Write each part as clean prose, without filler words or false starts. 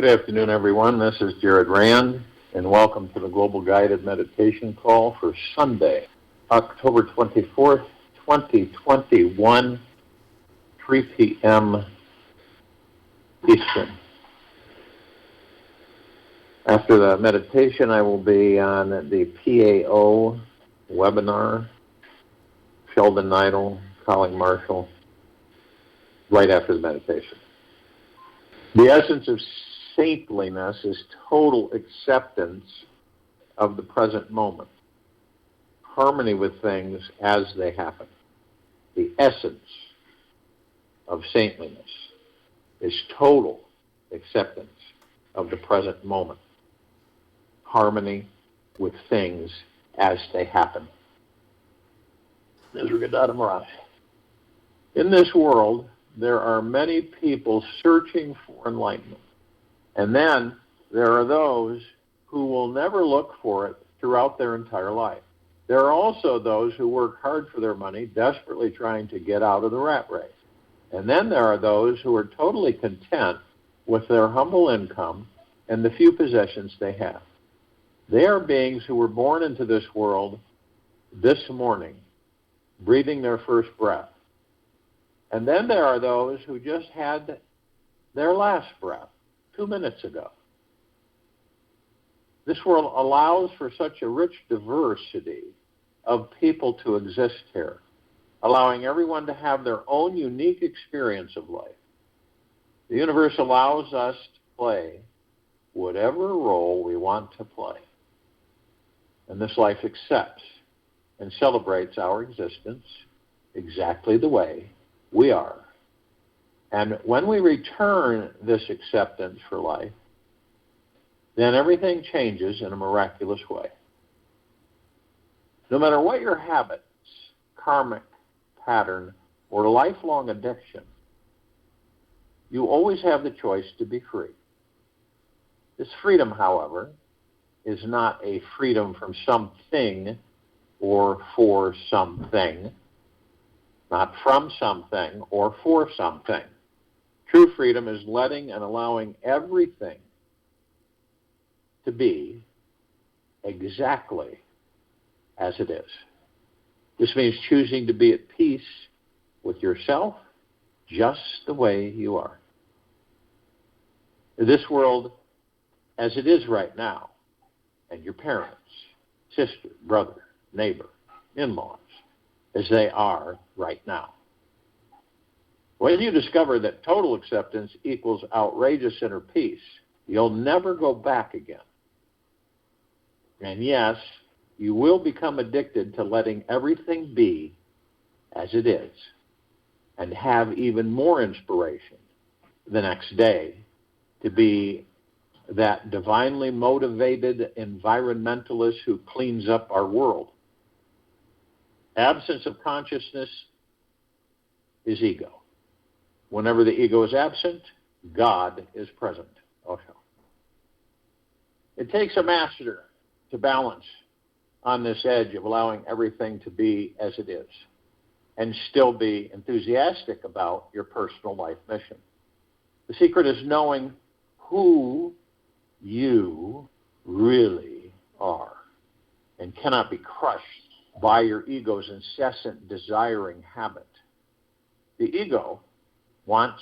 Good afternoon, everyone. This is Jared Rand, and welcome to the Global Guided Meditation Call for Sunday, October 24th, 2021, 3 p.m. Eastern. After the meditation, I will be on the PAO webinar, Sheldon Neidl, Colin Marshall, right after the meditation. The essence of saintliness is total acceptance of the present moment, harmony with things as they happen. The essence of saintliness is total acceptance of the present moment, harmony with things as they happen. In this world, there are many people searching for enlightenment. And then there are those who will never look for it throughout their entire life. There are also those who work hard for their money, desperately trying to get out of the rat race. And then there are those who are totally content with their humble income and the few possessions they have. They are beings who were born into this world this morning, breathing their first breath. And then there are those who just had their last breath 2 minutes ago. This world allows for such a rich diversity of people to exist here, allowing everyone to have their own unique experience of life. The universe allows us to play whatever role we want to play. And this life accepts and celebrates our existence exactly the way we are. And when we return this acceptance for life, then everything changes in a miraculous way. No matter what your habits, karmic pattern, or lifelong addiction, you always have the choice to be free. This freedom, however, is not a freedom from something or for something, not from something or for something. True freedom is letting and allowing everything to be exactly as it is. This means choosing to be at peace with yourself just the way you are. This world, as it is right now, and your parents, sister, brother, neighbor, in-laws, as they are right now. When you discover that total acceptance equals outrageous inner peace, you'll never go back again. And yes, you will become addicted to letting everything be as it is, and have even more inspiration the next day to be that divinely motivated environmentalist who cleans up our world. Absence of consciousness is ego. Whenever the ego is absent, God is present. Osho. It takes a master to balance on this edge of allowing everything to be as it is and still be enthusiastic about your personal life mission. The secret is knowing who you really are and cannot be crushed by your ego's incessant desiring habit. The ego wants,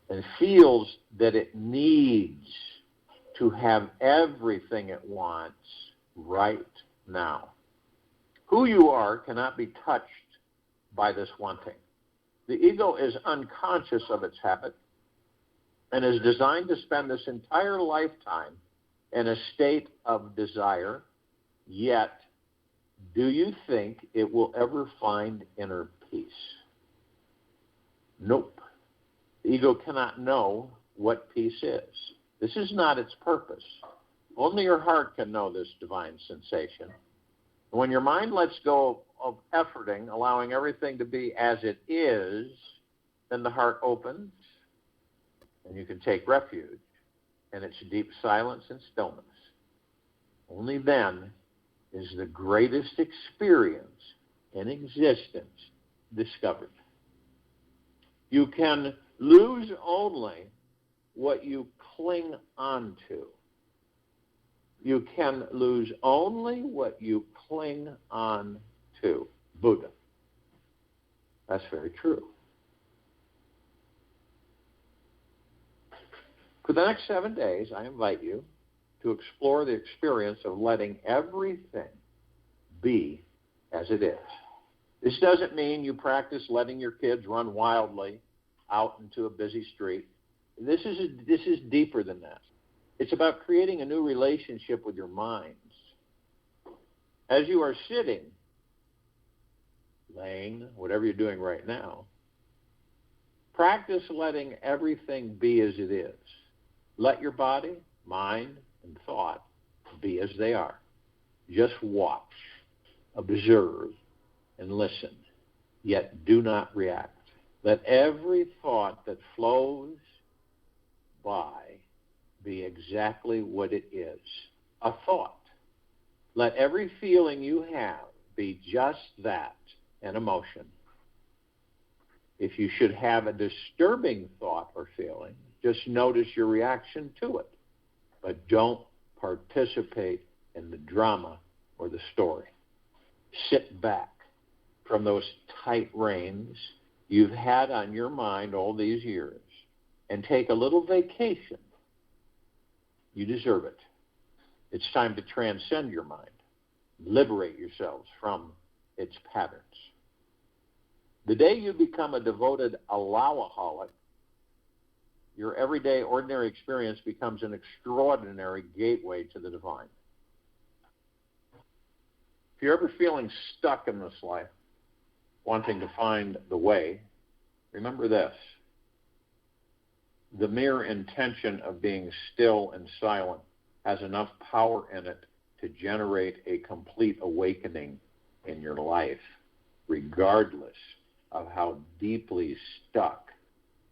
and feels that it needs to have everything it wants right now. Who you are cannot be touched by this wanting. The ego is unconscious of its habit and is designed to spend this entire lifetime in a state of desire, yet do you think it will ever find inner peace? Nope. The ego cannot know what peace is. This is not its purpose. Only your heart can know this divine sensation. When your mind lets go of efforting, allowing everything to be as it is, then the heart opens and you can take refuge in its deep silence and stillness. Only then is the greatest experience in existence discovered. You can lose only what you cling onto. You can lose only what you cling on to. Buddha. That's very true. For the next 7 days, I invite you to explore the experience of letting everything be as it is. This doesn't mean you practice letting your kids run wildly out into a busy street. This is deeper than that. It's about creating a new relationship with your minds. As you are sitting, laying, whatever you're doing right now, practice letting everything be as it is. Let your body, mind, and thought be as they are. Just watch, observe, and listen, yet do not react. Let every thought that flows by be exactly what it is, a thought. Let every feeling you have be just that, an emotion. If you should have a disturbing thought or feeling, just notice your reaction to it, but don't participate in the drama or the story. Sit back from those tight reins you've had on your mind all these years and take a little vacation. You deserve it. It's time to transcend your mind, liberate yourselves from its patterns. The day you become a devoted allowaholic, your everyday, ordinary experience becomes an extraordinary gateway to the divine. If you're ever feeling stuck in this life, wanting to find the way, remember this. The mere intention of being still and silent has enough power in it to generate a complete awakening in your life, regardless of how deeply stuck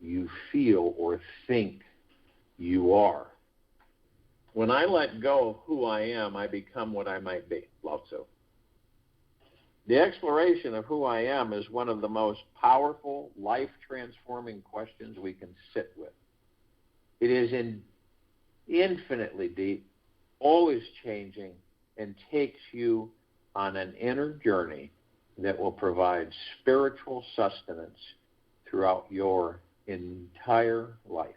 you feel or think you are. When I let go of who I am, I become what I might be. Lao Tzu. The exploration of who I am is one of the most powerful, life-transforming questions we can sit with. It is infinitely deep, always changing, and takes you on an inner journey that will provide spiritual sustenance throughout your entire life.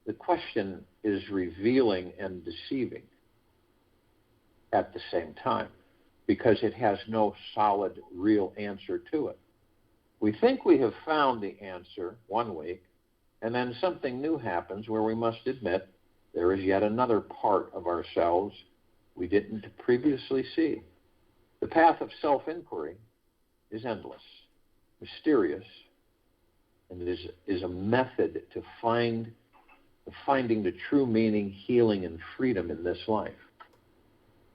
The question is revealing and deceiving at the same time, because it has no solid, real answer to it. We think we have found the answer one week, and then something new happens where we must admit there is yet another part of ourselves we didn't previously see. The path of self-inquiry is endless, mysterious, and it is a method to finding the true meaning, healing, and freedom in this life.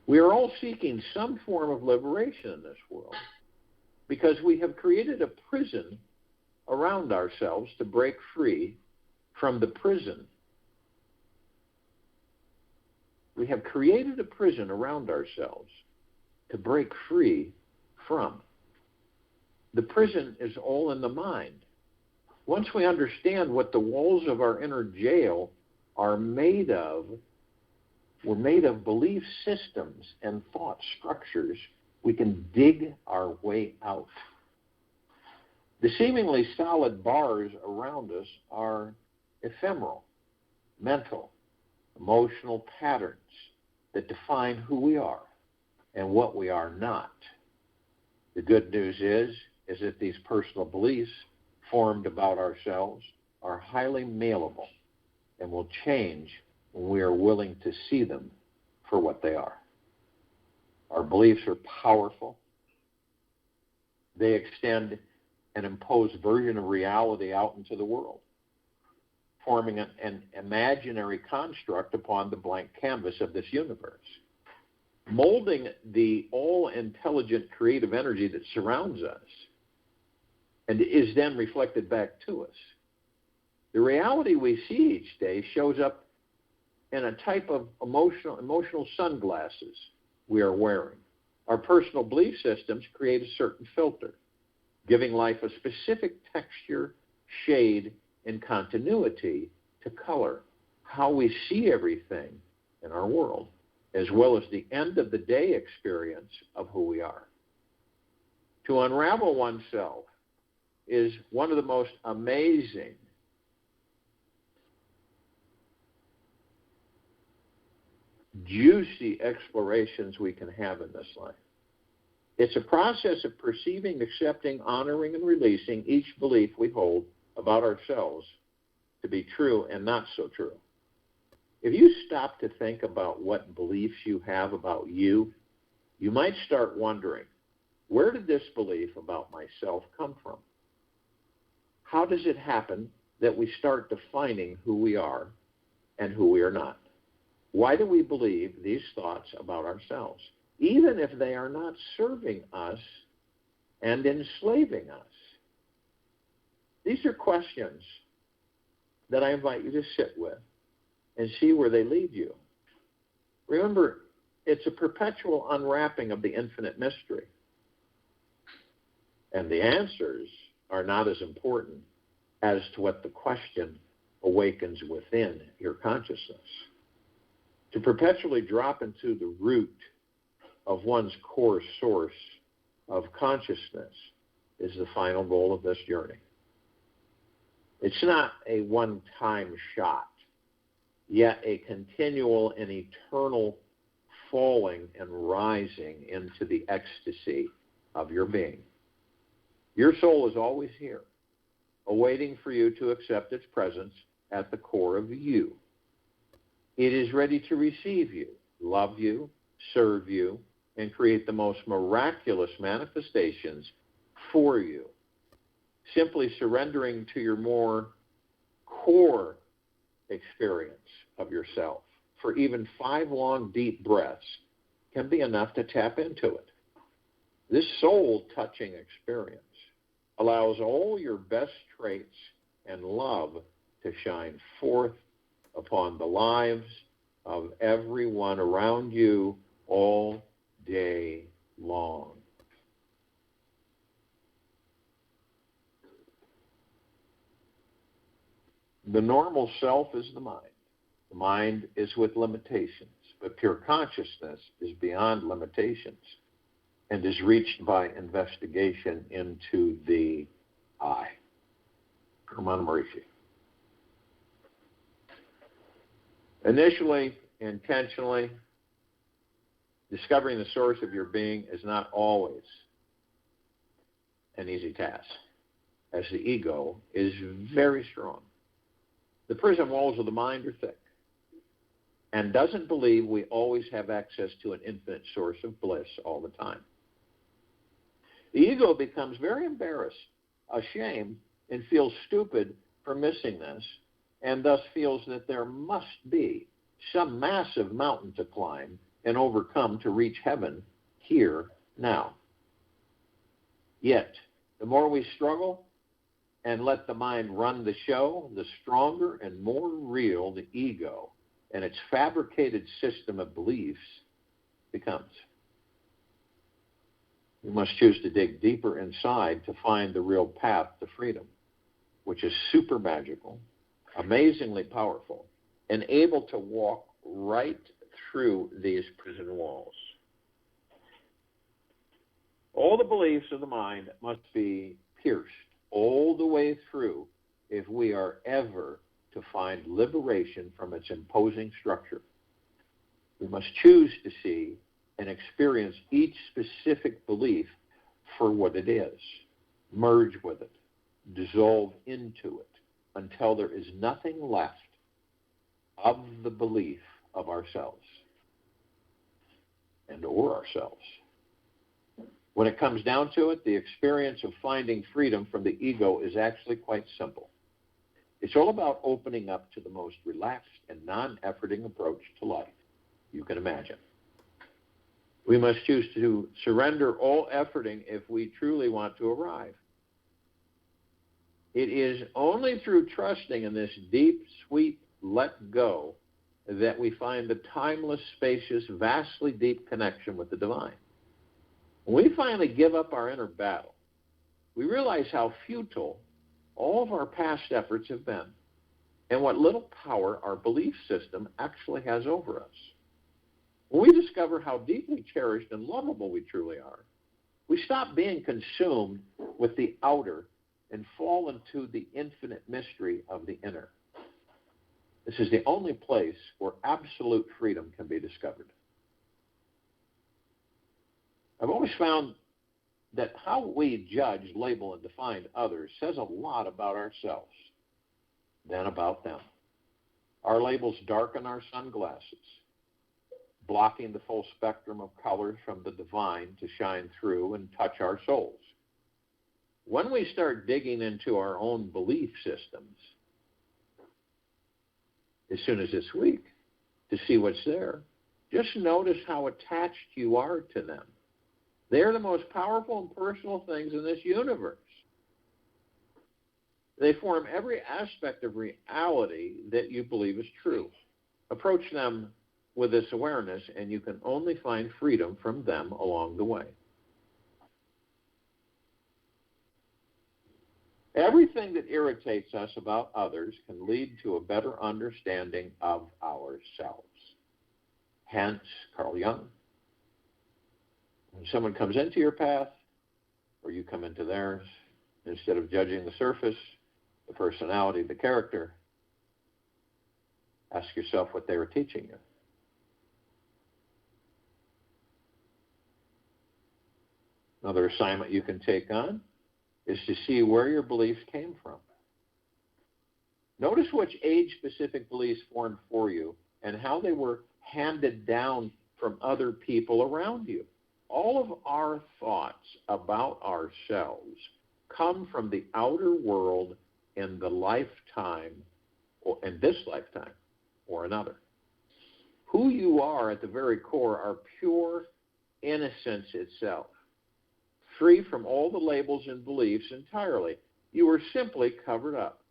We are all seeking some form of liberation in this world because we have created a prison around ourselves to break free from the prison. We have created a prison around ourselves to break free from. The prison is all in the mind. Once we understand what the walls of our inner jail are made of, we're made of belief systems and thought structures, we can dig our way out. The seemingly solid bars around us are ephemeral, mental, emotional patterns that define who we are and what we are not. The good news is that these personal beliefs formed about ourselves are highly malleable and will change when we are willing to see them for what they are. Our beliefs are powerful. They extend an imposed version of reality out into the world, forming an imaginary construct upon the blank canvas of this universe, molding the all-intelligent creative energy that surrounds us and is then reflected back to us. The reality we see each day shows up in a type of emotional sunglasses we are wearing. Our personal belief systems create a certain filter, giving life a specific texture, shade, and continuity to color how we see everything in our world, as well as the end-of-the-day experience of who we are. To unravel oneself is one of the most amazing juicy explorations we can have in this life. It's a process of perceiving, accepting, honoring, and releasing each belief we hold about ourselves to be true and not so true. If you stop to think about what beliefs you have about you, you might start wondering, where did this belief about myself come from? How does it happen that we start defining who we are and who we are not? Why do we believe these thoughts about ourselves, even if they are not serving us and enslaving us? These are questions that I invite you to sit with and see where they lead you. Remember, it's a perpetual unwrapping of the infinite mystery. And the answers are not as important as to what the question awakens within your consciousness. To perpetually drop into the root of one's core source of consciousness is the final goal of this journey. It's not a one-time shot, yet a continual and eternal falling and rising into the ecstasy of your being. Your soul is always here, awaiting for you to accept its presence at the core of you. It is ready to receive you, love you, serve you, and create the most miraculous manifestations for you. Simply surrendering to your more core experience of yourself for even 5 long, deep breaths can be enough to tap into it. This soul-touching experience allows all your best traits and love to shine forth upon the lives of everyone around you all day long. The normal self is the mind. The mind is with limitations, but pure consciousness is beyond limitations and is reached by investigation into the I. Ramana Maharishi. Initially, intentionally, discovering the source of your being is not always an easy task, as the ego is very strong. The prison walls of the mind are thick and doesn't believe we always have access to an infinite source of bliss all the time. The ego becomes very embarrassed, ashamed, and feels stupid for missing this, and thus feels that there must be some massive mountain to climb and overcome to reach heaven here, now. Yet, the more we struggle and let the mind run the show, the stronger and more real the ego and its fabricated system of beliefs becomes. We must choose to dig deeper inside to find the real path to freedom, which is super magical, amazingly powerful, and able to walk right through these prison walls. All the beliefs of the mind must be pierced all the way through if we are ever to find liberation from its imposing structure. We must choose to see and experience each specific belief for what it is, merge with it, dissolve into it, until there is nothing left of the belief of ourselves and or ourselves. When it comes down to it, the experience of finding freedom from the ego is actually quite simple. It's all about opening up to the most relaxed and non-efforting approach to life you can imagine. We must choose to surrender all efforting if we truly want to arrive. It is only through trusting in this deep, sweet let go that we find the timeless, spacious, vastly deep connection with the divine. When we finally give up our inner battle, we realize how futile all of our past efforts have been, and what little power our belief system actually has over us. When we discover how deeply cherished and lovable we truly are, we stop being consumed with the outer and fall into the infinite mystery of the inner. This is the only place where absolute freedom can be discovered. I've always found that how we judge, label, and define others says a lot about ourselves than about them. Our labels darken our sunglasses, blocking the full spectrum of colors from the divine to shine through and touch our souls. When we start digging into our own belief systems, as soon as this week, to see what's there, just notice how attached you are to them. They're the most powerful and personal things in this universe. They form every aspect of reality that you believe is true. Approach them with this awareness, and you can only find freedom from them along the way. Everything that irritates us about others can lead to a better understanding of ourselves. Hence, Carl Jung, when someone comes into your path, or you come into theirs, instead of judging the surface, the personality, the character, ask yourself what they were teaching you. Another assignment you can take on is to see where your beliefs came from. Notice which age-specific beliefs formed for you and how they were handed down from other people around you. All of our thoughts about ourselves come from the outer world in the lifetime, or in this lifetime, or another. Who you are at the very core are pure innocence itself, free from all the labels and beliefs entirely. You are simply covered up,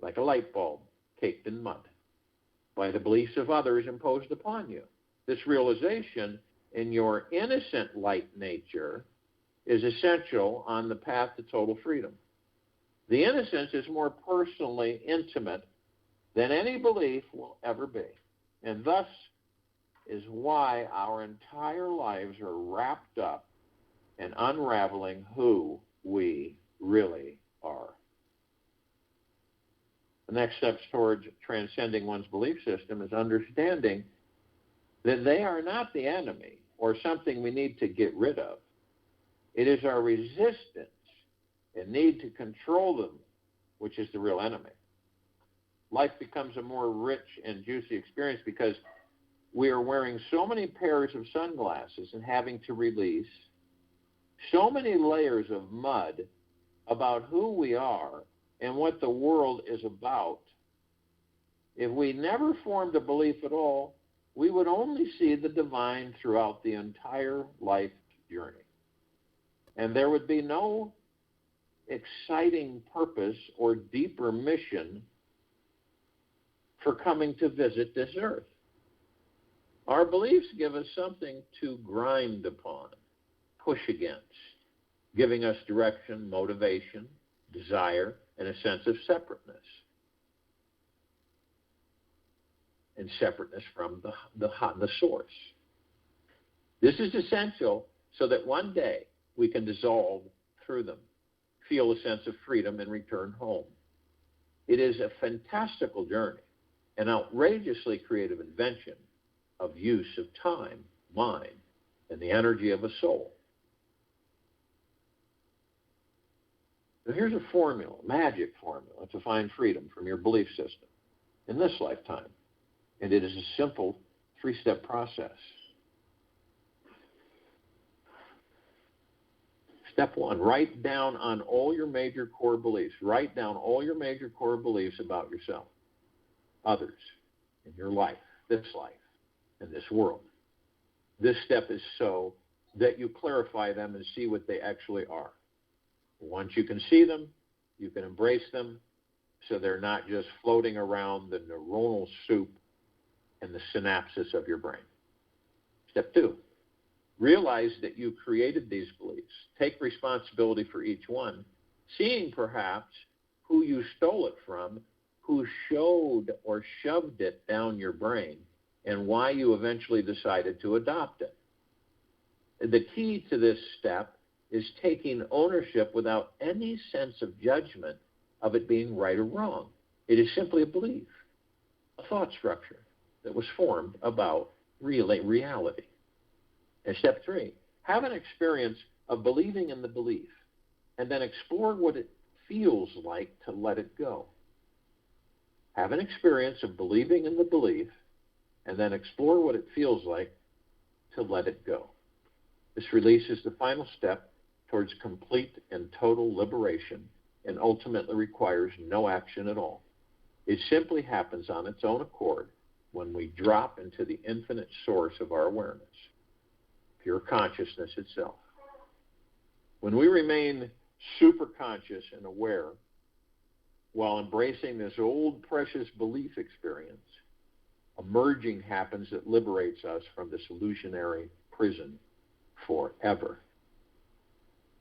like a light bulb caked in mud, by the beliefs of others imposed upon you. This realization in your innocent light nature is essential on the path to total freedom. The innocence is more personally intimate than any belief will ever be, and thus is why our entire lives are wrapped up in unraveling who we really are. The next steps towards transcending one's belief system is understanding that they are not the enemy or something we need to get rid of. It is our resistance and need to control them, which is the real enemy. Life becomes a more rich and juicy experience because we are wearing so many pairs of sunglasses and having to release so many layers of mud about who we are and what the world is about. If we never formed a belief at all, we would only see the divine throughout the entire life journey. And there would be no exciting purpose or deeper mission for coming to visit this earth. Our beliefs give us something to grind upon, push against, giving us direction, motivation, desire, and a sense of separateness. And separateness from the source. This is essential so that one day we can dissolve through them, feel a sense of freedom, and return home. It is a fantastical journey, an outrageously creative invention of use of time, mind, and the energy of a soul. Now here's a formula, magic formula, to find freedom from your belief system in this lifetime. And it is a simple 3-step process. Step 1, write down on all your major core beliefs. Write down all your major core beliefs about yourself, others, in your life, and this world. This step is so that you clarify them and see what they actually are. Once you can see them, you can embrace them so they're not just floating around the neuronal soup and the synapses of your brain. Step 2, realize that you created these beliefs. Take responsibility for each one, seeing perhaps who you stole it from, who showed or shoved it down your brain and why you eventually decided to adopt it. The key to this step is taking ownership without any sense of judgment of it being right or wrong. It is simply a belief, a thought structure that was formed about reality. And step 3, have an experience of believing in the belief, and then explore what it feels like to let it go. Have an experience of believing in the belief, and then explore what it feels like to let it go. This release is the final step towards complete and total liberation, and ultimately requires no action at all. It simply happens on its own accord when we drop into the infinite source of our awareness, pure consciousness itself. When we remain super conscious and aware while embracing this old precious belief experience, a merging happens that liberates us from this illusionary prison forever.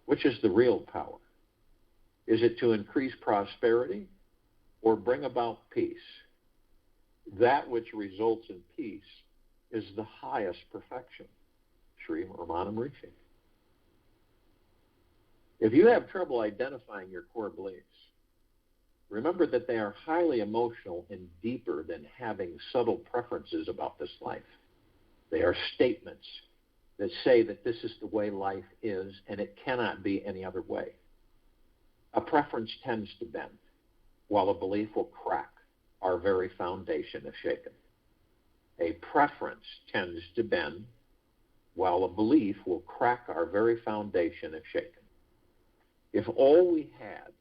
Which is the real power? Is it to increase prosperity or bring about peace? That which results in peace is the highest perfection. Sri Ramana Maharishi. If you have trouble identifying your core beliefs, remember that they are highly emotional and deeper than having subtle preferences about this life. They are statements that say that this is the way life is and it cannot be any other way. A preference tends to bend, while a belief will crack our very foundation if shaken. A preference tends to bend, while a belief will crack our very foundation if shaken. If all we had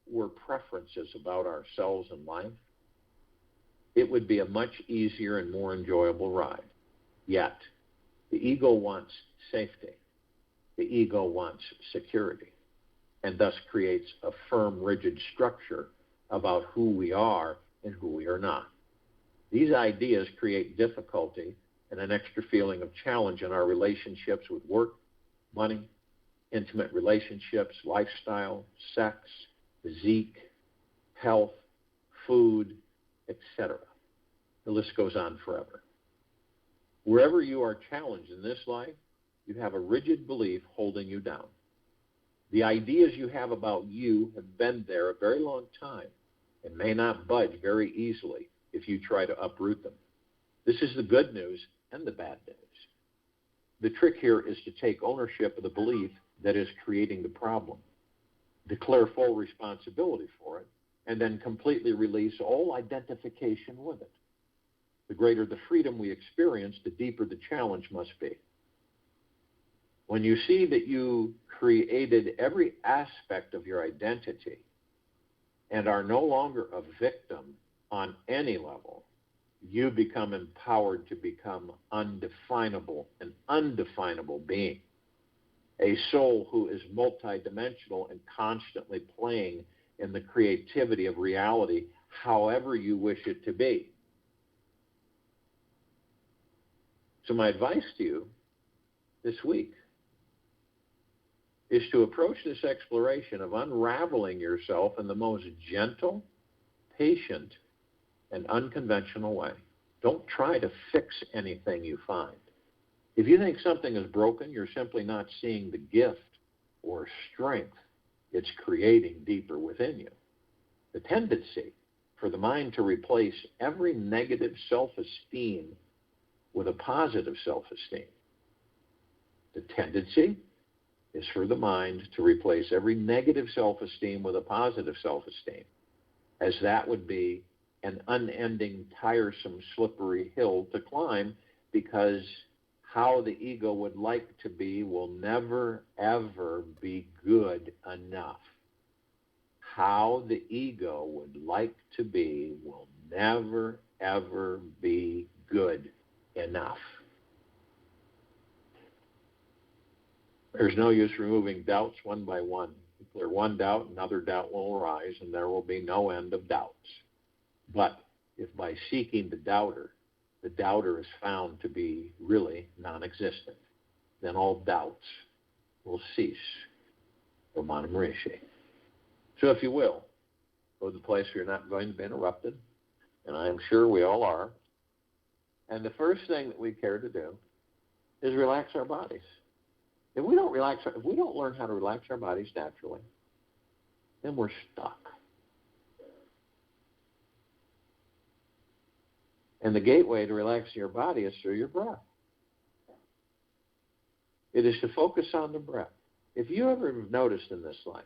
were preferences about ourselves and life, it would be a much easier and more enjoyable ride. Yet, the ego wants safety. The ego wants security, and thus creates a firm, rigid structure about who we are and who we are not. These ideas create difficulty and an extra feeling of challenge in our relationships with work, money, intimate relationships, lifestyle, sex, physique, health, food, etc. The list goes on forever. Wherever you are challenged in this life, you have a rigid belief holding you down. The ideas you have about you have been there a very long time and may not budge very easily if you try to uproot them. This is the good news and the bad news. The trick here is to take ownership of the belief that is creating the problem, declare full responsibility for it, and then completely release all identification with it. The greater the freedom we experience, the deeper the challenge must be. When you see that you created every aspect of your identity and are no longer a victim on any level, you become empowered to become undefinable, an undefinable being, a soul who is multidimensional and constantly playing in the creativity of reality however you wish it to be. So my advice to you this week is to approach this exploration of unraveling yourself in the most gentle, patient, and unconventional way. Don't try to fix anything you find. If you think something is broken, you're simply not seeing the gift or strength it's creating deeper within you. The tendency for the mind to replace every negative self-esteem with a positive self-esteem. The tendency is for the mind to replace every negative self-esteem with a positive self-esteem, as that would be an unending, tiresome, slippery hill to climb, because how the ego would like to be will never, ever be good enough. How the ego would like to be will never, ever be good enough. There's no use removing doubts one by one. If there one doubt, another doubt will arise, and there will be no end of doubts. But if by seeking the doubter is found to be really non-existent, then all doubts will cease. Ramana Maharishi. So if you will, Go to the place where you're not going to be interrupted, and I'm sure we all are. And the first thing that we care to do is relax our bodies. If we don't learn how to relax our bodies naturally, then we're stuck. And the gateway to relaxing your body is through your breath. It is to focus on the breath. If you ever noticed in this life,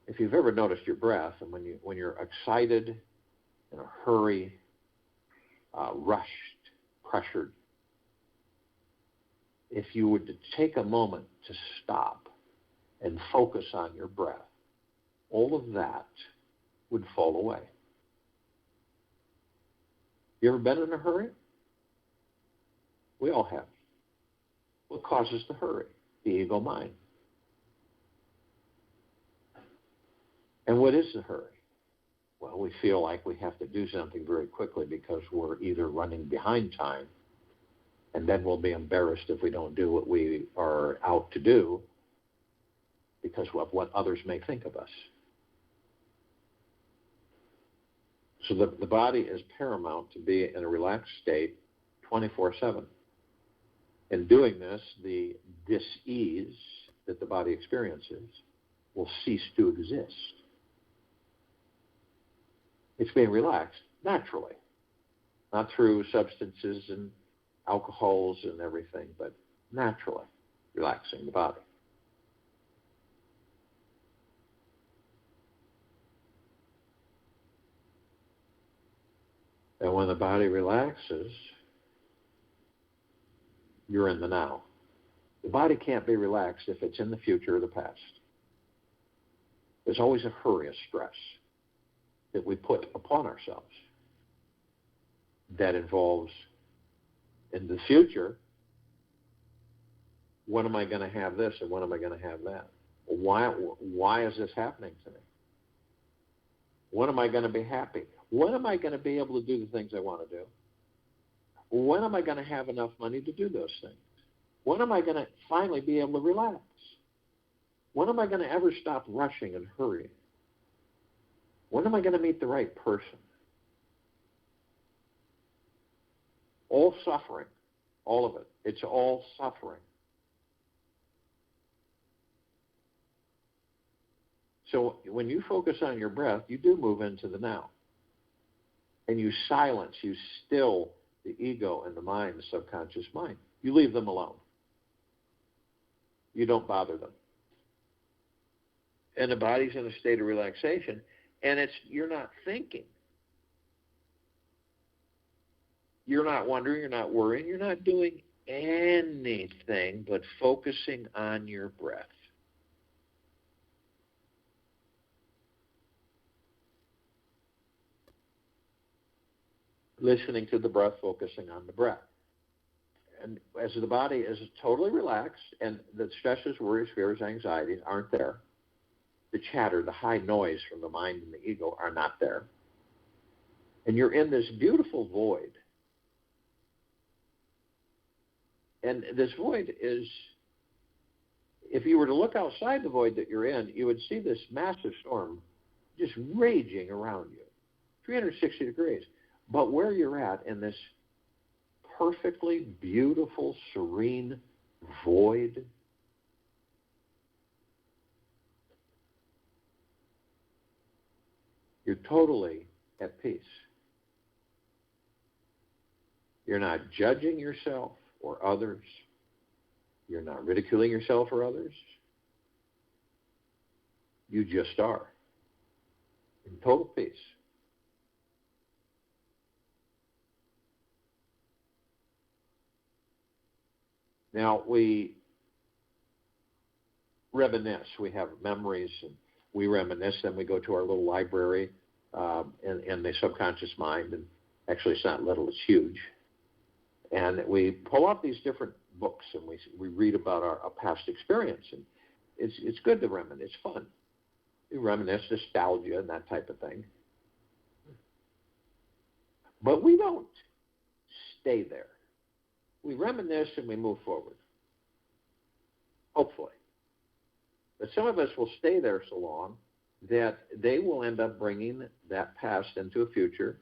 if you've ever noticed your breath, and when you're excited, in a hurry, rushed, pressured, if you were to take a moment to stop and focus on your breath, all of that would fall away. You ever been in a hurry? We all have. What causes the hurry? The ego mind. And what is the hurry? Well, we feel like we have to do something very quickly because we're either running behind time, and then we'll be embarrassed if we don't do what we are out to do because of what others may think of us. So the body is paramount to be in a relaxed state 24/7. In doing this, the dis-ease that the body experiences will cease to exist. It's being relaxed naturally, not through substances and alcohols and everything, but naturally relaxing the body. And when the body relaxes, you're in the now. The body can't be relaxed if it's in the future or the past. There's always a hurry, a stress that we put upon ourselves that involves, in the future, when am I going to have this and when am I going to have that? Why is this happening to me? When am I going to be happy? When am I going to be able to do the things I want to do? When am I going to have enough money to do those things? When am I going to finally be able to relax? When am I going to ever stop rushing and hurrying? When am I going to meet the right person? All suffering, all of it. It's all suffering. So when you focus on your breath, you do move into the now. And you silence, you still the ego and the mind, the subconscious mind. You leave them alone. You don't bother them. And the body's in a state of relaxation, and you're not thinking. You're not wondering, you're not worrying, you're not doing anything but focusing on your breath. Listening to the breath, focusing on the breath. And as the body is totally relaxed and the stresses, worries, fears, anxieties aren't there, the chatter, the high noise from the mind and the ego are not there, and you're in this beautiful void. And this void is, if you were to look outside the void that you're in, you would see this massive storm just raging around you, 360 degrees. But where you're at in this perfectly beautiful, serene void, you're totally at peace. You're not judging yourself or others. You're not ridiculing yourself or others. You just are in total peace. Now, we reminisce. We have memories, and we reminisce. Then we go to our little library in the subconscious mind. And actually, it's not little, it's huge. And we pull out these different books, and we read about our past experience. And it's good to reminisce. It's fun. You reminisce, nostalgia, and that type of thing. But we don't stay there. We reminisce and we move forward, hopefully. But some of us will stay there so long that they will end up bringing that past into a future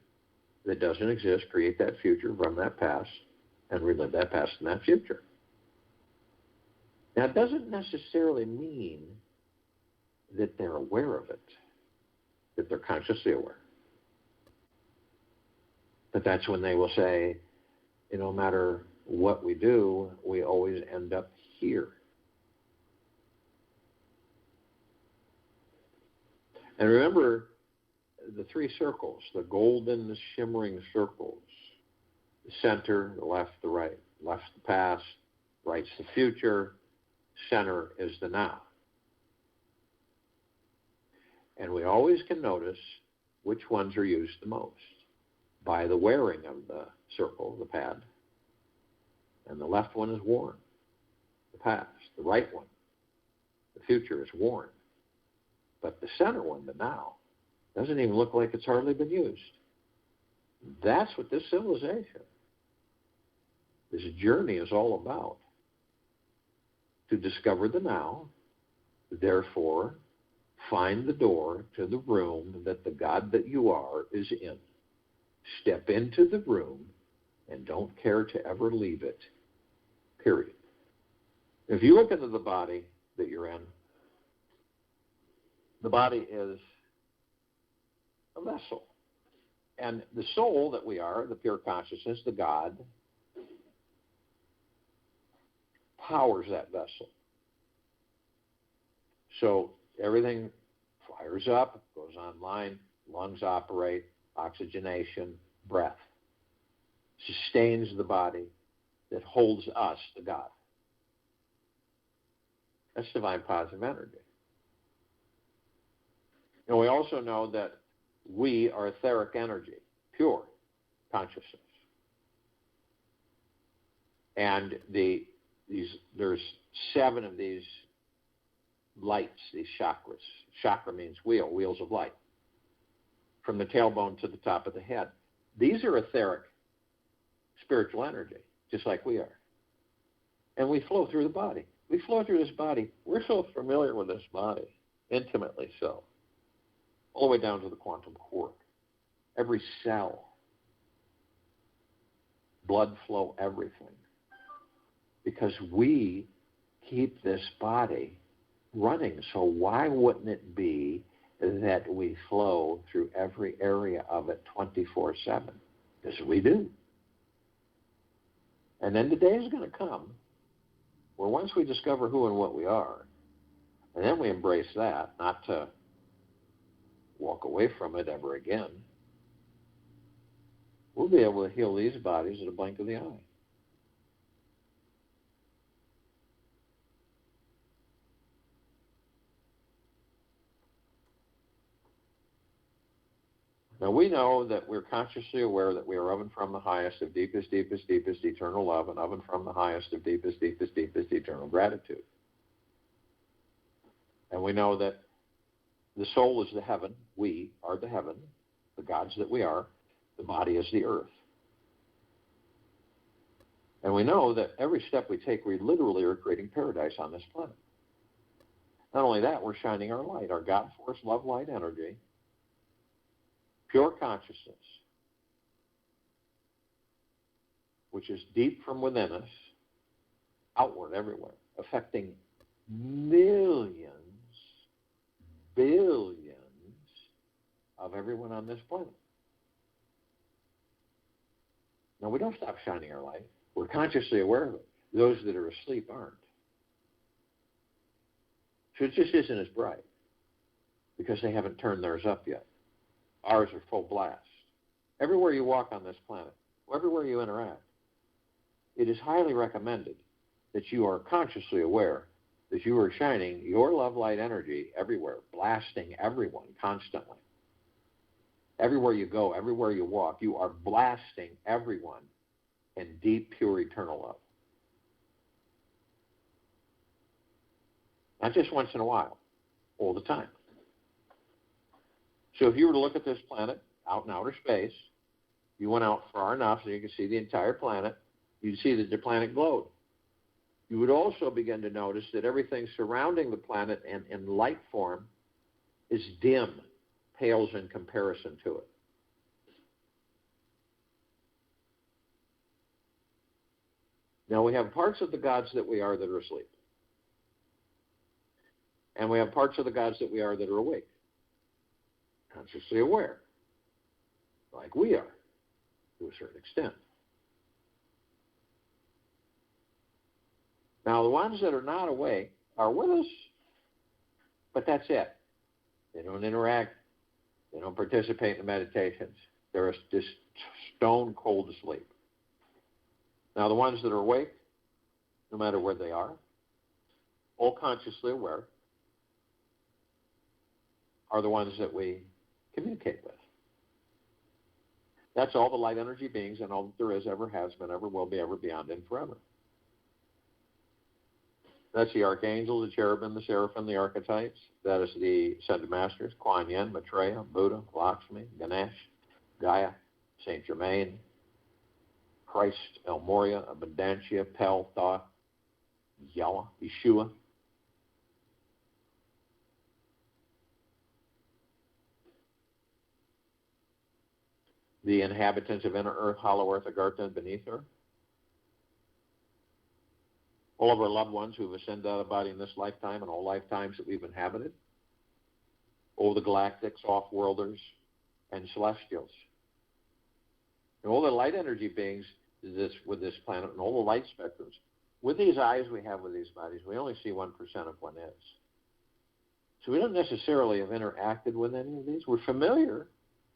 that doesn't exist, create that future from that past, and relive that past in that future. Now, it doesn't necessarily mean that they're aware of it, that they're consciously aware. But that's when they will say, no matter what we do, we always end up here. And remember the three circles, the golden shimmering circles. The center, the left, the right. Left's the past, right's the future, center is the now. And we always can notice which ones are used the most by the wearing of the circle, the pad. And the left one is worn, the past. The right one, the future, is worn. But the center one, the now, doesn't even look like it's hardly been used. That's what this civilization, this journey is all about. To discover the now, therefore, find the door to the room that the God that you are is in. Step into the room and don't care to ever leave it, period. If you look into the body that you're in, the body is a vessel. And the soul that we are, the pure consciousness, the God, powers that vessel. So everything fires up, goes online, lungs operate, oxygenation, breath. Sustains the body that holds us, the God. That's divine positive energy. And we also know that we are etheric energy, pure consciousness. And there's 7 of these lights, these chakras. Chakra means wheel, wheels of light. From the tailbone to the top of the head. These are etheric spiritual energy, just like we are. And we flow through the body. We flow through this body. We're so familiar with this body, intimately so, all the way down to the quantum quark. Every cell, blood flow, everything. Because we keep this body running. So why wouldn't it be that we flow through every area of it 24/7? Because we do. And then the day is going to come where once we discover who and what we are, and then we embrace that, not to walk away from it ever again, we'll be able to heal these bodies at a blink of the eye. Now, we know that we're consciously aware that we are of and from the highest of deepest, deepest, deepest eternal love, and of and from the highest of deepest, deepest, deepest eternal gratitude. And we know that the soul is the heaven, we are the heaven, the gods that we are, the body is the earth. And we know that every step we take, we literally are creating paradise on this planet. Not only that, we're shining our light, our God force, love, light, energy, pure consciousness, which is deep from within us, outward everywhere, affecting millions, billions of everyone on this planet. Now, we don't stop shining our light. We're consciously aware of it. Those that are asleep aren't. So it just isn't as bright because they haven't turned theirs up yet. Ours are full blast. Everywhere you walk on this planet, everywhere you interact, it is highly recommended that you are consciously aware that you are shining your love light energy everywhere, blasting everyone constantly. Everywhere you go, everywhere you walk, you are blasting everyone in deep, pure, eternal love. Not just once in a while, all the time. So if you were to look at this planet out in outer space, you went out far enough so you could see the entire planet, you'd see that the planet glowed. You would also begin to notice that everything surrounding the planet and in light form is dim, pales in comparison to it. Now we have parts of the gods that we are that are asleep. And we have parts of the gods that we are that are awake, consciously aware, like we are, to a certain extent. Now the ones that are not awake are with us, but that's it. They don't interact. They don't participate in the meditations. They're just stone cold asleep. Now the ones that are awake, no matter where they are, all consciously aware, are the ones that we communicate with. That's all the light energy beings and all that there is, ever has been, ever will be, ever beyond, and forever. That's the archangels, the cherubim, the seraphim, the archetypes. That is the ascended masters, Kuan Yin, Maitreya, Buddha, Lakshmi, Ganesh, Gaia, Saint Germain, Christ, El Moria, Abundantia, Pel, Tha, Yeshua. The inhabitants of inner earth, hollow earth, Agartha, and beneath earth. All of our loved ones who have ascended out of body in this lifetime and all lifetimes that we've inhabited. All the galactics, off-worlders, and celestials. And all the light energy beings with this planet and all the light spectrums. With these eyes we have with these bodies, we only see 1% of what is. So we don't necessarily have interacted with any of these. We're familiar.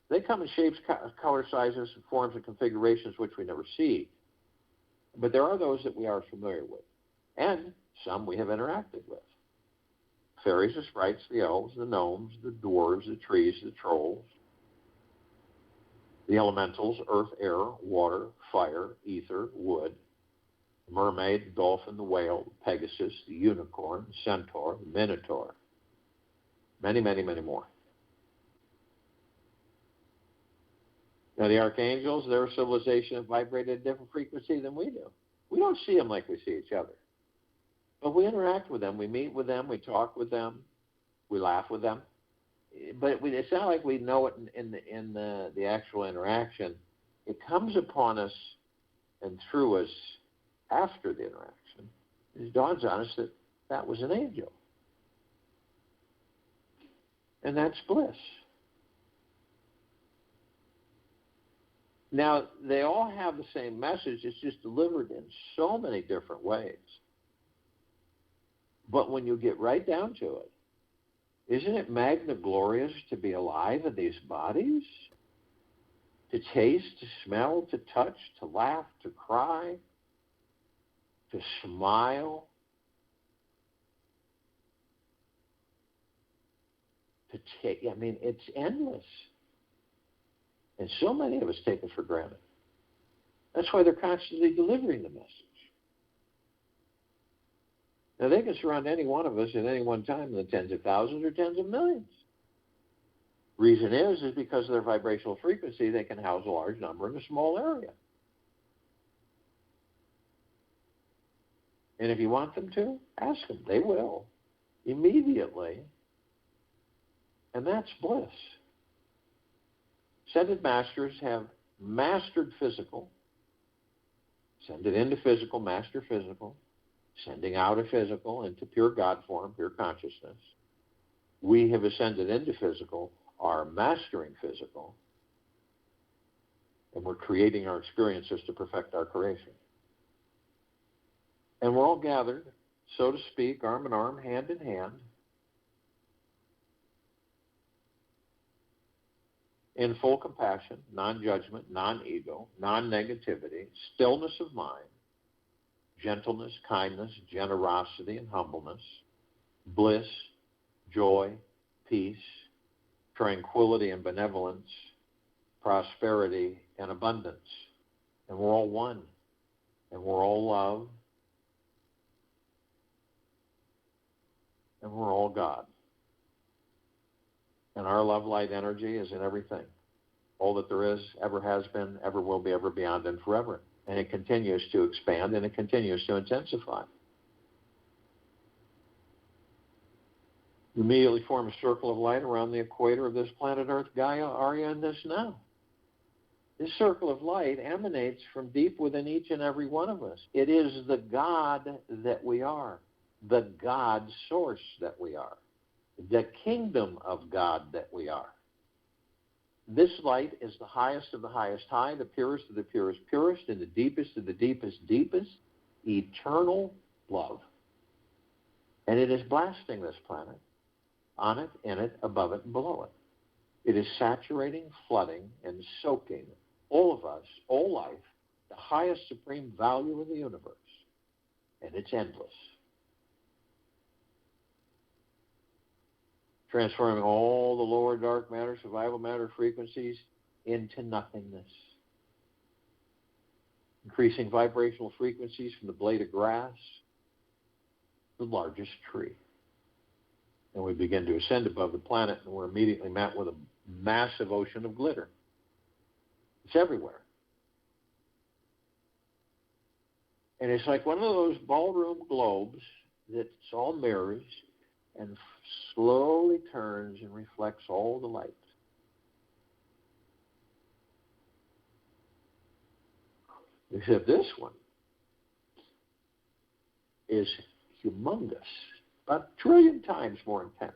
They come in shapes, color, sizes, forms, and configurations which we never see. But there are those that we are familiar with. And some we have interacted with. Fairies, the sprites, the elves, the gnomes, the dwarves, the trees, the trolls, the elementals, earth, air, water, fire, ether, wood, the mermaid, the dolphin, the whale, the Pegasus, the unicorn, the centaur, the minotaur. Many, many, many more. Now, the archangels, they're a civilization that vibrate at a different frequency than we do. We don't see them like we see each other. But we interact with them. We meet with them. We talk with them. We laugh with them. But it's not like we know it in the actual interaction. It comes upon us and through us after the interaction. It dawns on us that that was an angel. And that's bliss. Now, they all have the same message. It's just delivered in so many different ways. But when you get right down to it, isn't it magna glorious to be alive in these bodies? To taste, to smell, to touch, to laugh, to cry, to smile, to take, I mean, it's endless. And so many of us take it for granted. That's why they're constantly delivering the message. Now, they can surround any one of us at any one time in the tens of thousands or tens of millions. Reason is because of their vibrational frequency, they can house a large number in a small area. And if you want them to, ask them. They will. Immediately. And that's bliss. Ascended masters have mastered physical, ascended into physical, master physical, sending out of physical into pure God form, pure consciousness. We have ascended into physical, are mastering physical, and we're creating our experiences to perfect our creation. And we're all gathered, so to speak, arm in arm, hand in hand, in full compassion, non-judgment, non-ego, non-negativity, stillness of mind, gentleness, kindness, generosity, and humbleness, bliss, joy, peace, tranquility and benevolence, prosperity and abundance. And we're all one. And we're all love. And we're all God. And our love light energy is in everything. All that there is, ever has been, ever will be, ever beyond, and forever. And it continues to expand and it continues to intensify. You immediately form a circle of light around the equator of this planet Earth, Gaia, Arya, and this now. This circle of light emanates from deep within each and every one of us. It is the God that we are, the God source that we are, the kingdom of God that we are. This light is the highest of the highest high, the purest of the purest purest, and the deepest of the deepest deepest, eternal love. And it is blasting this planet, on it, in it, above it, and below it. It is saturating, flooding, and soaking all of us, all life, the highest supreme value of the universe. And it's endless. Transforming all the lower dark matter, survival matter frequencies into nothingness. Increasing vibrational frequencies from the blade of grass, the largest tree. And we begin to ascend above the planet, and we're immediately met with a massive ocean of glitter. It's everywhere. And it's like one of those ballroom globes that's all mirrors and slowly turns and reflects all the light. Except this one is humongous, about 1 trillion times more intense.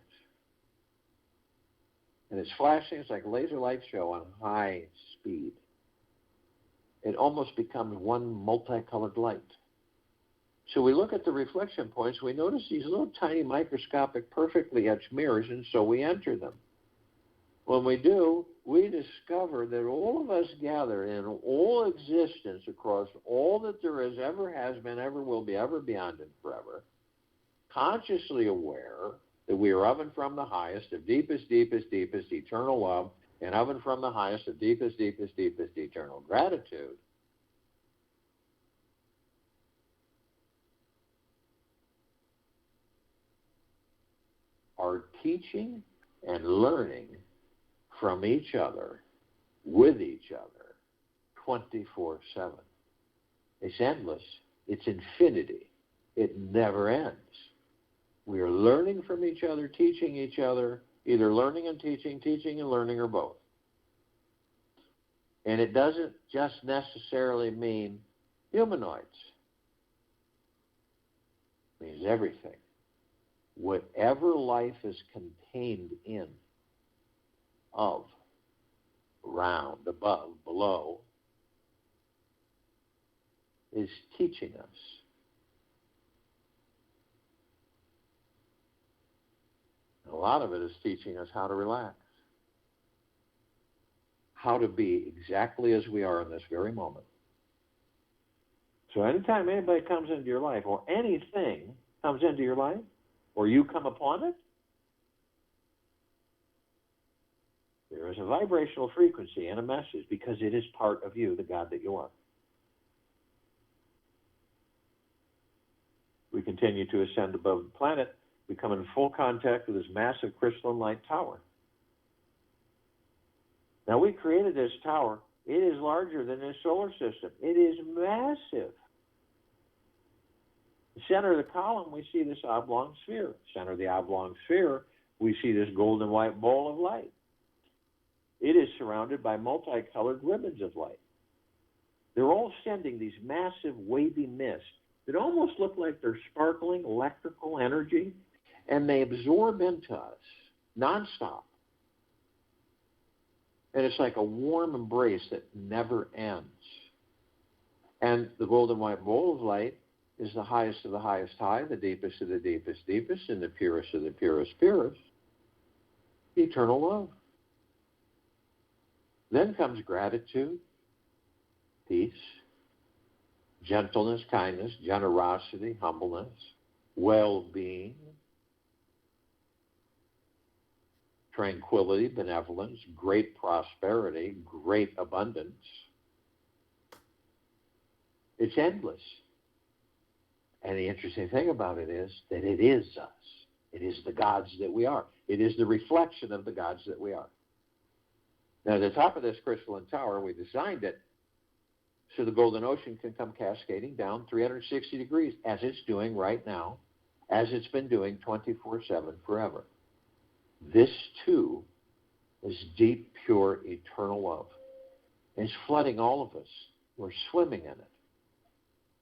And it's flashing, it's like a laser light show on high speed. It almost becomes one multicolored light. So we look at the reflection points, we notice these little tiny microscopic, perfectly etched mirrors, and so we enter them. When we do, we discover that all of us gather in all existence across all that there is, ever has been, ever will be, ever beyond, and forever, consciously aware that we are of and from the highest of deepest, deepest, deepest eternal love, and of and from the highest of deepest, deepest, deepest eternal gratitude. Are teaching and learning from each other, with each other, 24/7. It's endless. It's infinity. It never ends. We are learning from each other, teaching each other, either learning and teaching, teaching and learning, or both. And it doesn't just necessarily mean humanoids. It means everything. Whatever life is contained in, of, around, above, below, is teaching us. A lot of it is teaching us how to relax, how to be exactly as we are in this very moment. So anytime anybody comes into your life, or anything comes into your life, or you come upon it, there is a vibrational frequency and a message, because it is part of you, the God that you are. We continue to ascend above the planet. We come in full contact with this massive crystalline light tower. Now, we created this tower. It is larger than this solar system. It is massive. The center of the column, we see this oblong sphere. Center of the oblong sphere, we see this golden white ball of light. It is surrounded by multicolored ribbons of light. They're all sending these massive wavy mists that almost look like they're sparkling electrical energy, and they absorb into us nonstop. And it's like a warm embrace that never ends. And the golden white ball of light is the highest of the highest high, the deepest of the deepest deepest, and the purest of the purest purest, eternal love. Then comes gratitude, peace, gentleness, kindness, generosity, humbleness, well-being, tranquility, benevolence, great prosperity, great abundance. It's endless. And the interesting thing about it is that it is us. It is the gods that we are. It is the reflection of the gods that we are. Now, at the top of this crystalline tower, we designed it so the golden ocean can come cascading down 360 degrees, as it's doing right now, as it's been doing 24/7 forever. This, too, is deep, pure, eternal love. It's flooding all of us. We're swimming in it.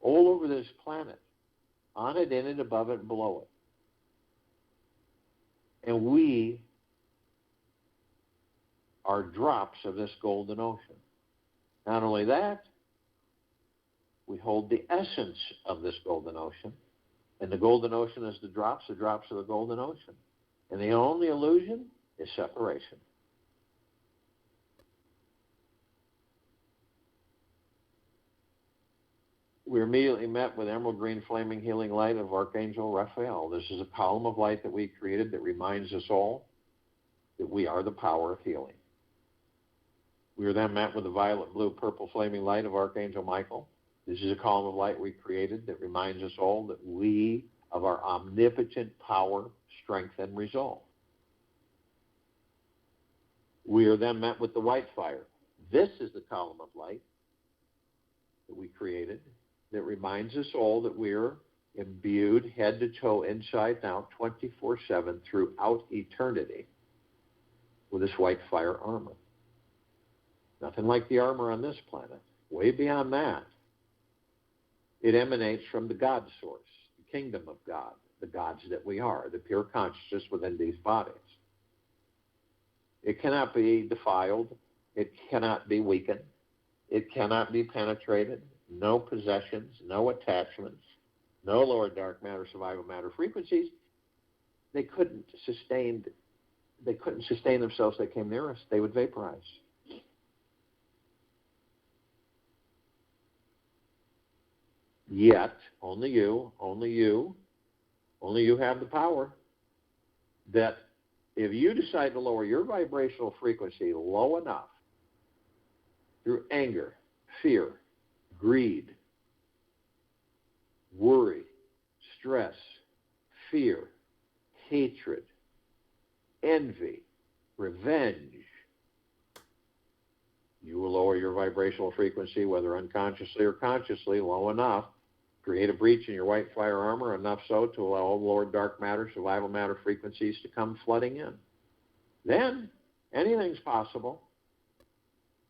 All over this planet. On it, in it, above it, and below it. And we are drops of this golden ocean. Not only that, we hold the essence of this golden ocean. And the golden ocean is the drops of the golden ocean. And the only illusion is separation. We're immediately met with emerald green flaming healing light of Archangel Raphael. This is a column of light that we created that reminds us all that we are the power of healing. We are then met with the violet, blue, purple flaming light of Archangel Michael. This is a column of light we created that reminds us all that we of our omnipotent power, strength, and resolve. We are then met with the white fire. This is the column of light that we created that reminds us all that we're imbued head to toe, inside out, 24/7 throughout eternity with this white fire armor. Nothing like the armor on this planet. Way beyond that. It emanates from the God source, the kingdom of God, the gods that we are, the pure consciousness within these bodies. It cannot be defiled. It cannot be weakened. It cannot be penetrated. No possessions, no attachments, no lower dark matter, survival matter frequencies. They couldn't sustain themselves. They came near us. They would vaporize. Yet, only you have the power that if you decide to lower your vibrational frequency low enough through anger, fear, greed, worry, stress, fear, hatred, envy, revenge, you will lower your vibrational frequency, whether unconsciously or consciously, low enough, create a breach in your white fire armor, enough so to allow all the lower dark matter, survival matter frequencies to come flooding in. Then, anything's possible.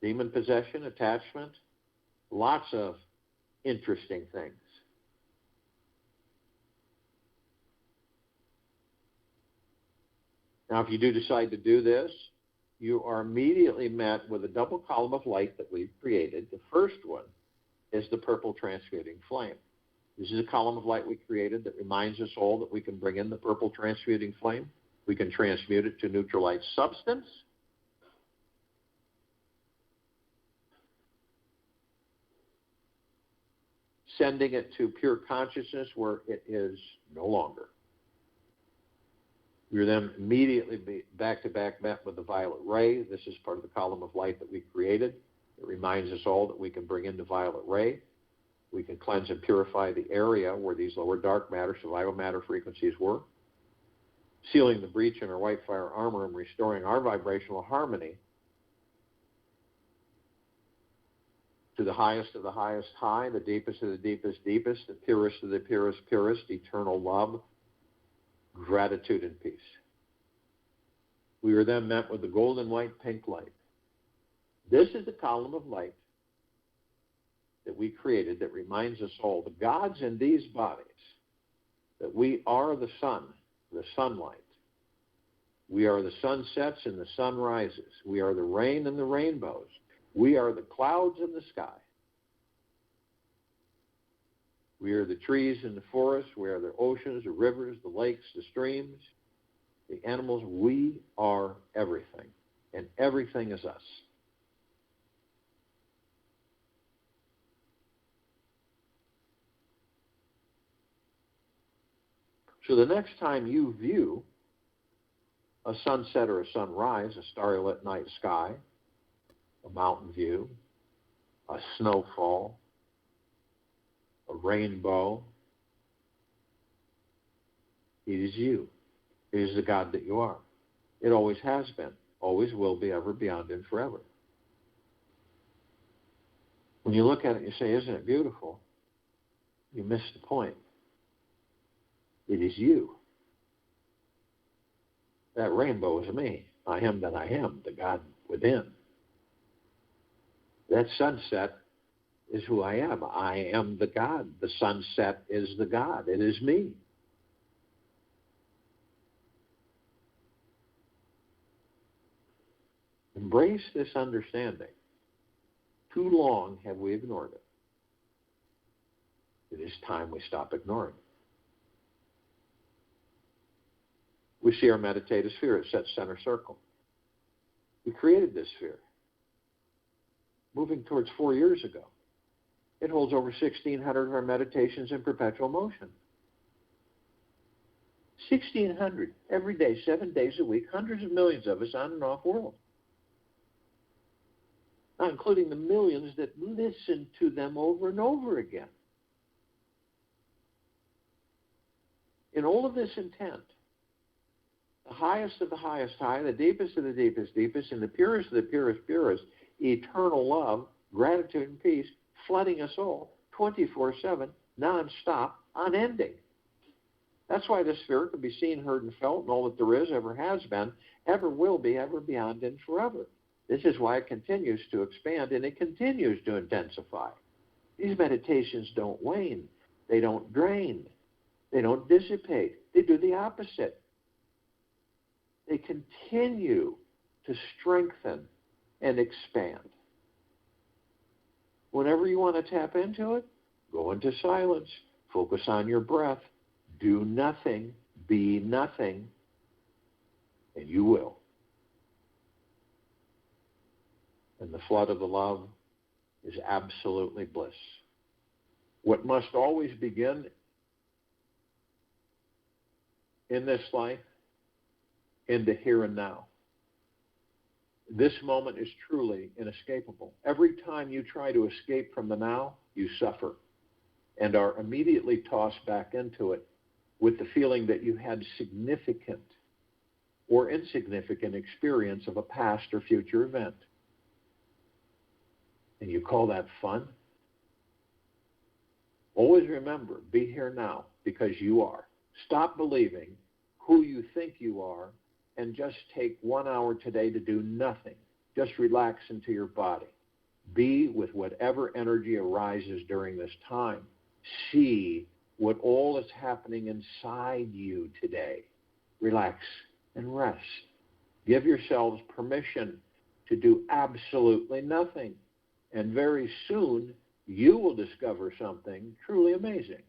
Demon possession, attachment, lots of interesting things. Now, if you do decide to do this, you are immediately met with a double column of light that we've created. The first one is the purple transmuting flame. This is a column of light we created that reminds us all that we can bring in the purple transmuting flame. We can transmute it to neutralize substance. Sending it to pure consciousness where it is no longer. We are then immediately back-to-back met with the violet ray. This is part of the column of light that we created. It reminds us all that we can bring in the violet ray. We can cleanse and purify the area where these lower dark matter, survival matter frequencies were, sealing the breach in our white fire armor and restoring our vibrational harmony to the highest of the highest high, the deepest of the deepest deepest, the purest of the purest purest, eternal love, gratitude, and peace. We were then met with the golden white pink light. This is the column of light that we created that reminds us all, the gods in these bodies, that we are the sun, the sunlight. We are the sunsets and the sun rises. We are the rain and the rainbows. We are the clouds in the sky. We are the trees and the forests. We are the oceans, the rivers, the lakes, the streams, the animals. We are everything, and everything is us. So the next time you view a sunset or a sunrise, a starry-lit night sky, a mountain view, a snowfall, a rainbow, it is you. It is the God that you are. It always has been, always will be, ever, beyond, and forever. When you look at it and you say, isn't it beautiful? You miss the point. It is you. That rainbow is me. I am that I am, the God within. That sunset is who I am. I am the God. The sunset is the God. It is me. Embrace this understanding. Too long have we ignored it. It is time we stop ignoring it. We see our meditative sphere. It sets center circle. We created this sphere, moving towards 4 years ago. It holds over 1,600 of our meditations in perpetual motion. 1,600 every day, 7 days a week, hundreds of millions of us on and off world. Not including the millions that listen to them over and over again. In all of this intent, the highest of the highest high, the deepest of the deepest deepest, and the purest of the purest purest, eternal love, gratitude, and peace, flooding us all 24/7, non-stop, unending. That's why the sphere can be seen, heard, and felt, and all that there is, ever has been, ever will be, ever beyond, and forever. This is why it continues to expand, and it continues to intensify. These meditations don't wane. They don't drain. They don't dissipate. They do the opposite. They continue to strengthen and expand. Whenever you want to tap into it, go into silence. Focus on your breath. Do nothing. Be nothing. And you will. And the flood of the love is absolutely bliss. What must always begin in this life, in the here and now. This moment is truly inescapable. Every time you try to escape from the now, you suffer and are immediately tossed back into it with the feeling that you had significant or insignificant experience of a past or future event. And you call that fun? Always remember, be here now because you are. Stop believing who you think you are and just take 1 hour today to do nothing. Just relax into your body. Be with whatever energy arises during this time. See what all is happening inside you today. Relax and rest. Give yourselves permission to do absolutely nothing. And very soon, you will discover something truly amazing.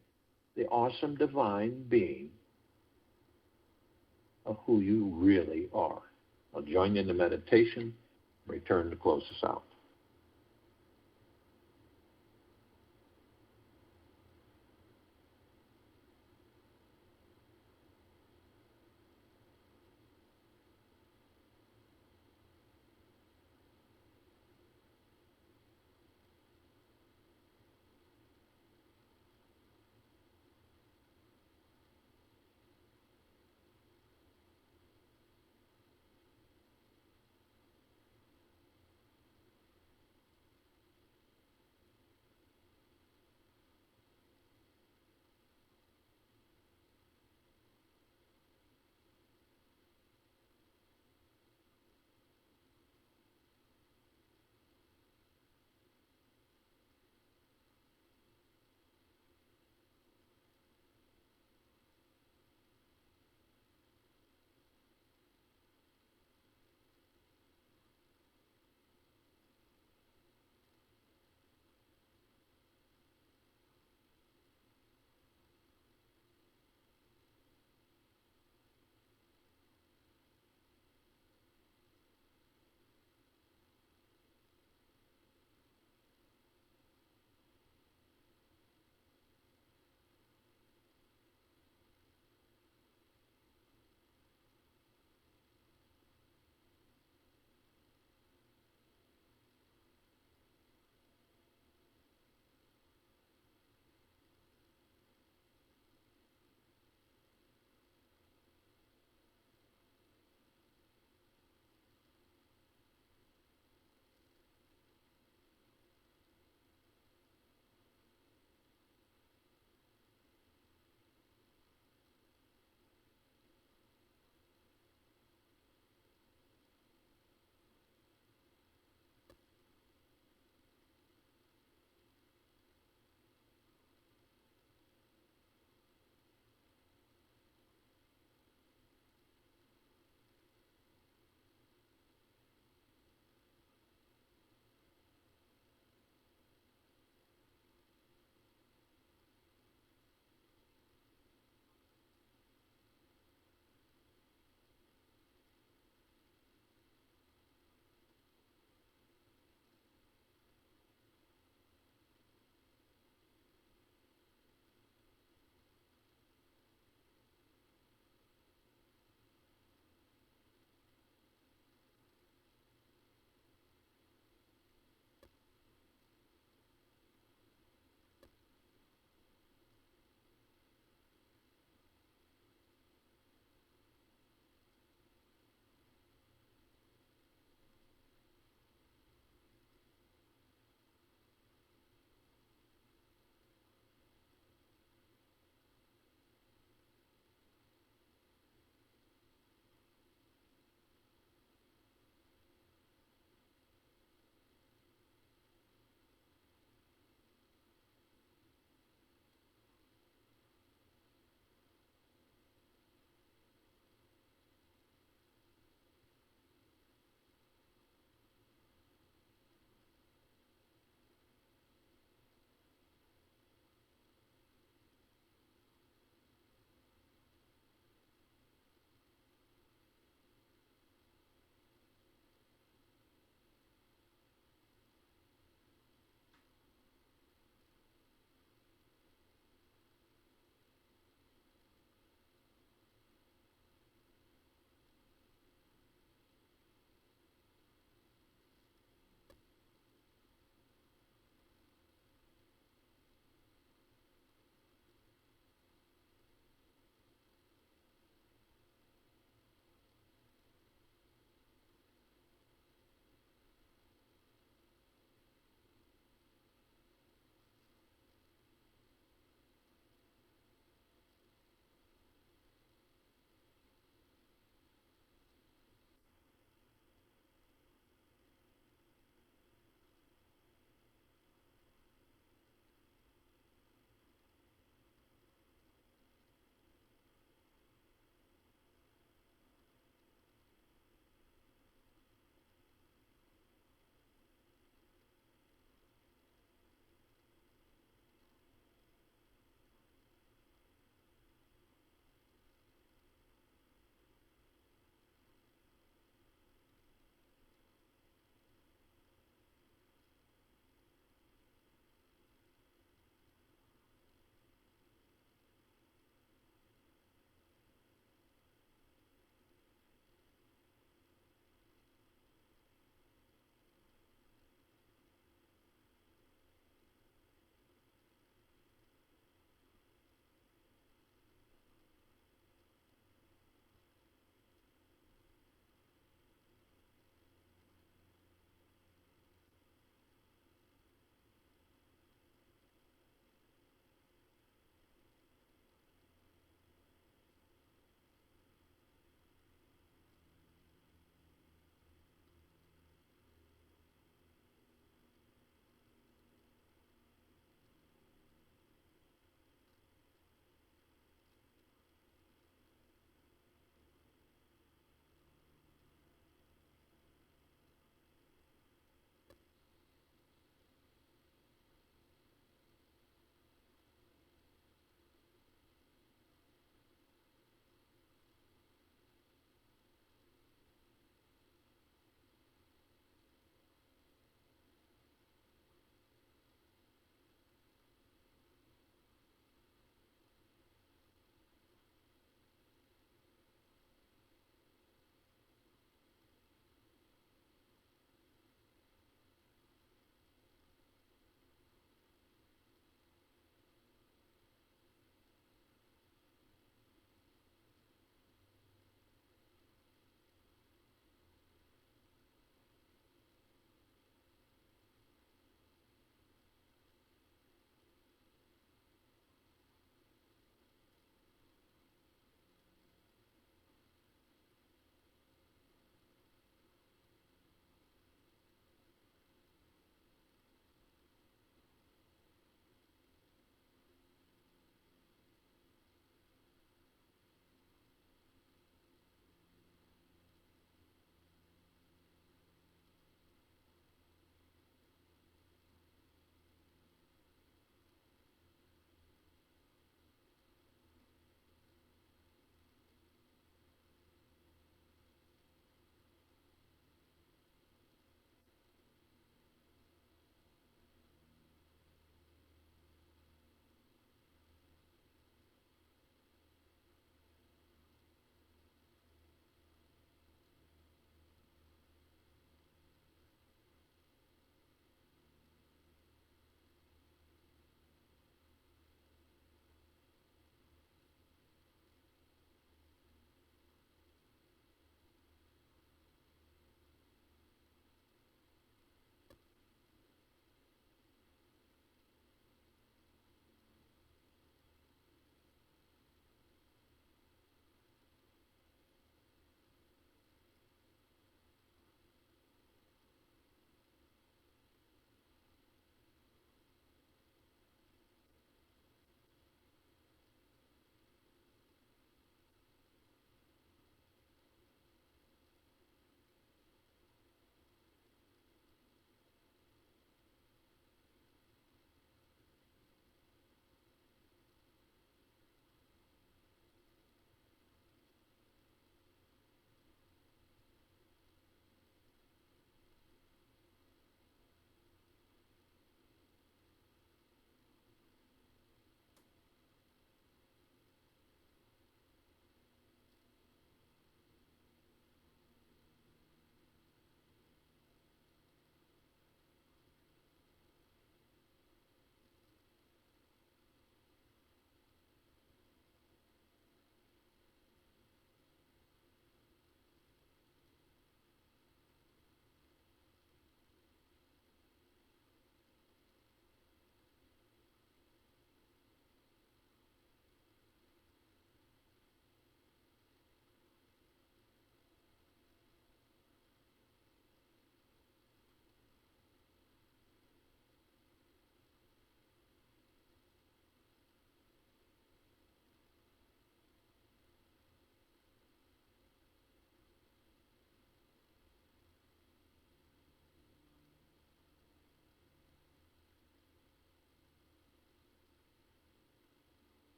The awesome divine being of who you really are. I'll join you in the meditation, return to close us out.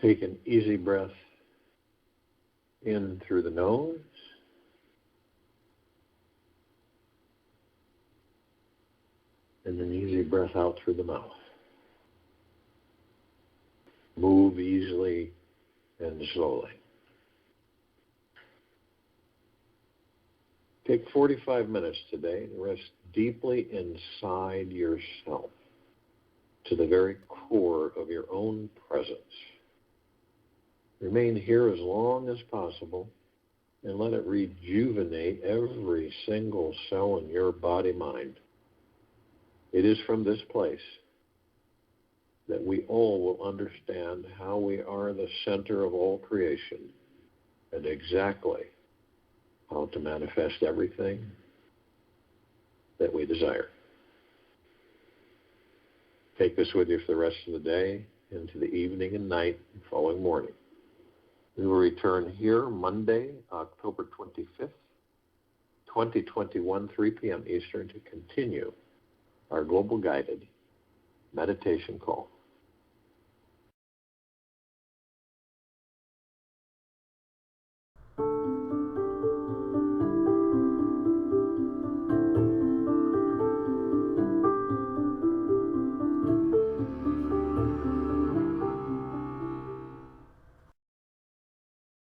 Take an easy breath in through the nose. And an easy breath out through the mouth. Move easily and slowly. Take 45 minutes today to rest deeply inside yourself, to the very core of your own presence. Remain here as long as possible and let it rejuvenate every single cell in your body-mind. It is from this place that we all will understand how we are the center of all creation and exactly how to manifest everything that we desire. Take this with you for the rest of the day, into the evening and night and following morning. We will return here Monday, October 25th, 2021, 3 p.m. Eastern, to continue our global guided meditation call.